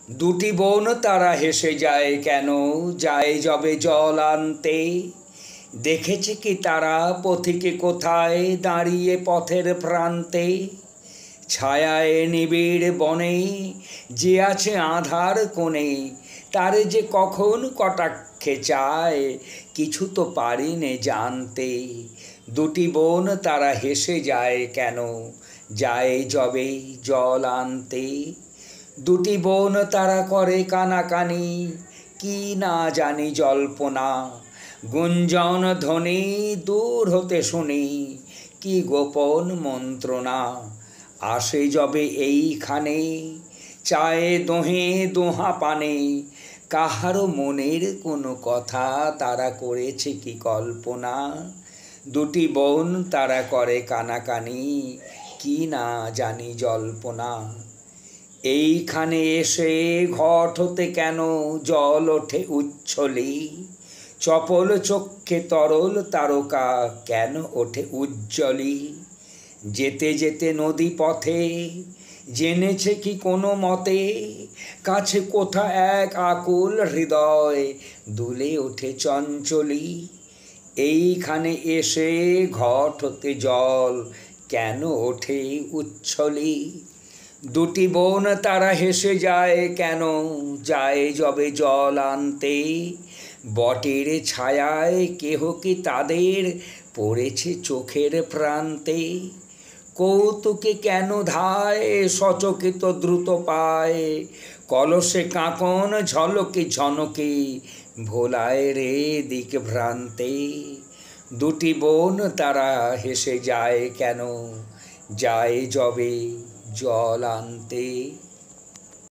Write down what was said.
দুটি বোন তারা হেসে যায় কেন, যায় যবে জল আনতে। দেখেছে কি তারা পথিকে কোথায় দাঁড়িয়ে পথের প্রান্তে। ছায়ায় নিবিড় বনে যে আছে আধার কোণে, তারে যে কখন কটাক্ষে চায় কিছু তো পারি নে জানতে। দুটি বোন তারা হেসে যায় কেন, যায় যবে জল আনতে। দুটি বোন তারা করে কানাকানি, কি না জানি জল্পনা। গুঞ্জন ধ্বনি দূর হতে শুনি, কি গোপন মন্ত্রণা। আসে যবে এইখানে, চায়ে দোহে দোহা পানে। কাহারও মনের কোনো কথা তারা করেছে কি কল্পনা। দুটি বোন তারা করে কানাকানি, কি না জানি জল্পনা। এইখানে এসে ঘট হতে কেন জল ওঠে উচ্ছলি। চপল চক্ষে তরল তারকা কেন ওঠে উজ্জ্বলি। যেতে যেতে নদী পথে জেনেছে কি কোনো মতে, কাছে কোথা এক আকুল হৃদয় দুলে ওঠে চঞ্চলি। এইখানে এসে ঘট হতে জল কেন ওঠে উচ্ছলি। দুটি বোন তারা হেসে যায় কেন, যায় যবে জল আনতে। বটের ছায়ায় কেহ কি তাদের পড়েছে চোখের প্রান্তে। কৌতুকে কেন ধায় সচকিত দ্রুত পায়, কলসে কাঁকন ঝলকে ঝনকে ভোলায় রে দিক ভ্রান্তে। দুটি বোন তারা হেসে যায় কেন, যায় যবে জল আনতে।